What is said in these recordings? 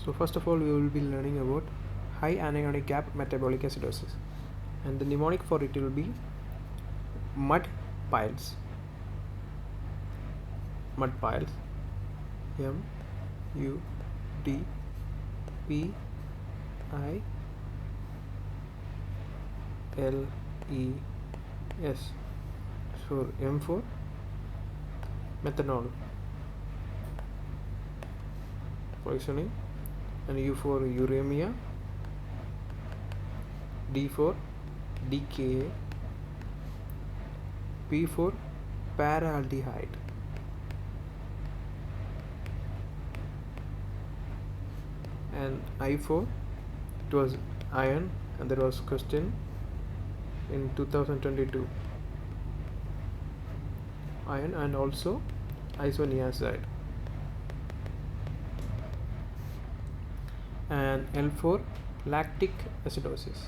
So first of all, we will be learning about high anionic gap metabolic acidosis, and the mnemonic for it will be mud piles. Mud piles. MUDPILES. So M for methanol poisoning, and U for uremia, D for DKA, P for paraldehyde, and I for it was iron, and there was question in 2022, iron, and also isoniazide, and L for lactic acidosis,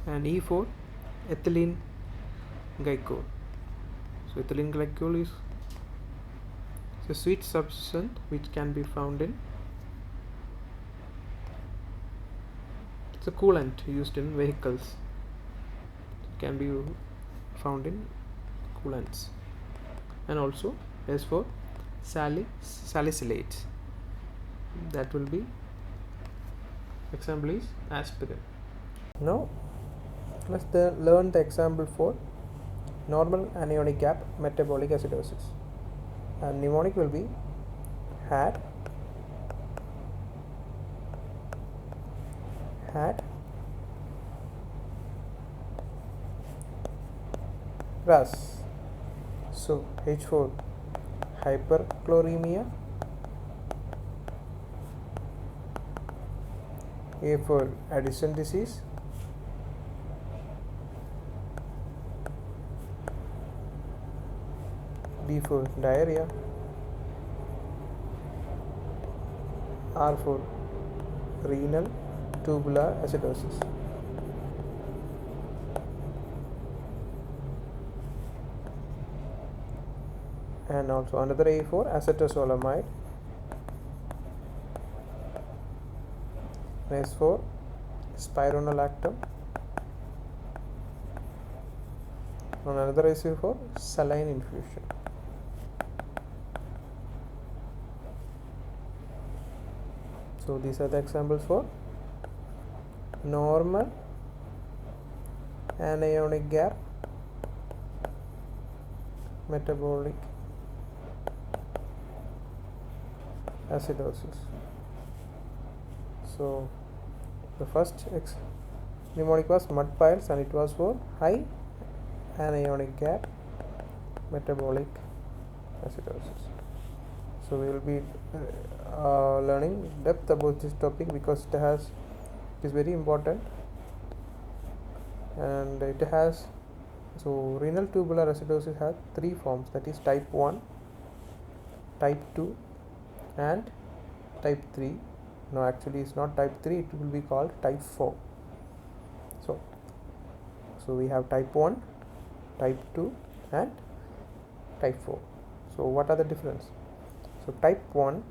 and E for ethylene glycol. So ethylene glycol is a sweet substance which can be found in, it's a coolant used in vehicles. It can be found in coolants. And also S for salicylates, that will be, example is aspirin. Now let's learn the example for normal anionic gap metabolic acidosis, and mnemonic will be had RAS. So H for hyperchloremia, A for Addison disease, D for diarrhea, R for renal tubular acidosis, and also another A for acetosolamide, S for spironolactone, and another S for saline infusion. So these are the examples for normal anionic gap metabolic acidosis. So the first mnemonic was mud piles, and it was for high anionic gap metabolic acidosis. So we will be learning depth about this topic because it is very important, and it has, so renal tubular acidosis has 3 forms, that is type 1, type 2, and type 3. No, actually it's not type 3, it will be called type 4. So we have type 1, type 2, and type 4. So what are the difference? So type 1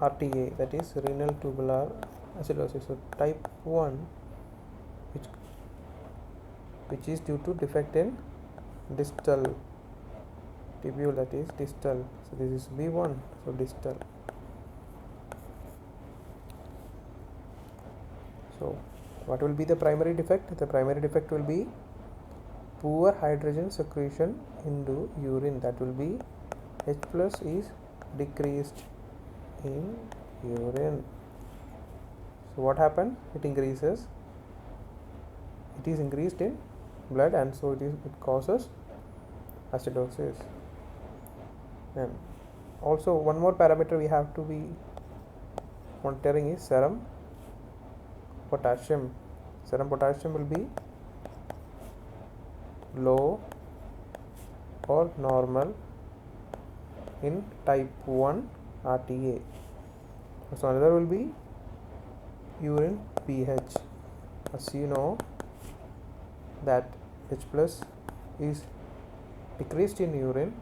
RTA, that is renal tubular acidosis. So type 1 which is due to defect in distal tubule, that is distal. So this is B1, so distal. So what will be the primary defect? The primary defect will be poor hydrogen secretion into urine, that will be H plus is decreased in urine. So what happened? It is increased in blood, and so it causes acidosis. And also one more parameter we have to be monitoring is serum potassium. Serum potassium will be low or normal in type 1 RTA. So another will be urine pH. As you know that H plus is decreased in urine,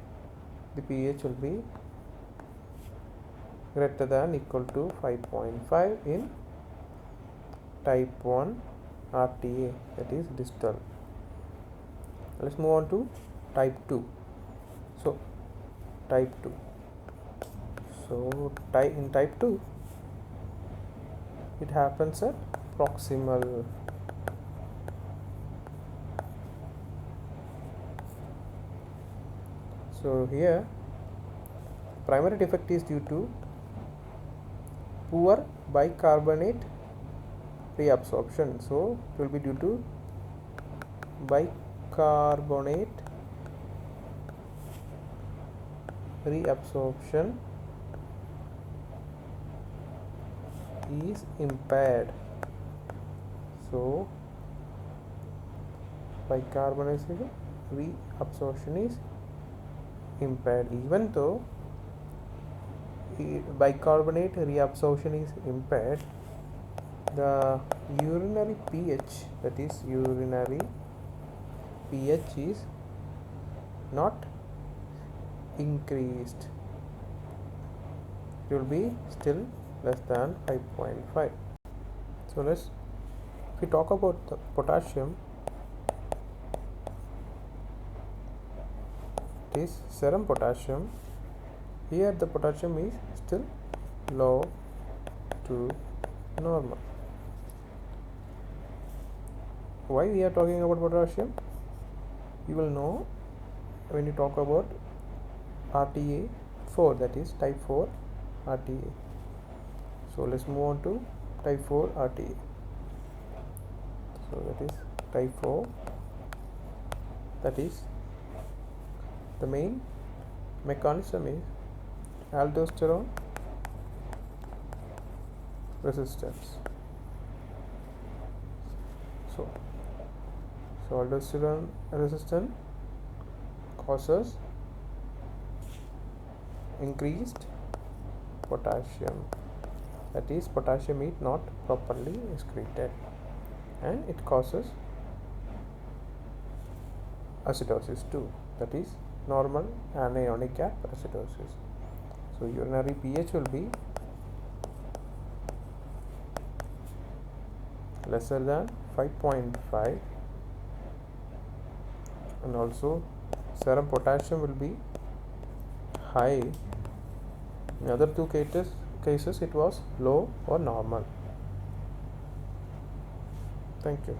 the pH will be greater than equal to 5.5 in type 1 RTA, that is distal. Let's move on to type 2. So type 2. So in type 2 it happens at proximal. So here primary defect is due to poor bicarbonate reabsorption. So it will be due to bicarbonate reabsorption is impaired. So bicarbonate reabsorption is impaired. Even though bicarbonate reabsorption is impaired, the urinary pH, that is urinary pH, is not increased. It will be still less than 5.5. So if we talk about the potassium, it is serum potassium. Here the potassium is still low to normal. Why we are talking about potassium? You will know when you talk about RTA 4, that is type 4 RTA. So let's move on to type 4 RTA. So that is type 4, that is the main mechanism is aldosterone resistance. So aldosterone resistance causes increased potassium, that is potassium is not properly excreted, and it causes acidosis too, that is normal anionic gap acidosis. So urinary pH will be lesser than 5.5, and also serum potassium will be high. In other two cases it was low or normal. Thank you.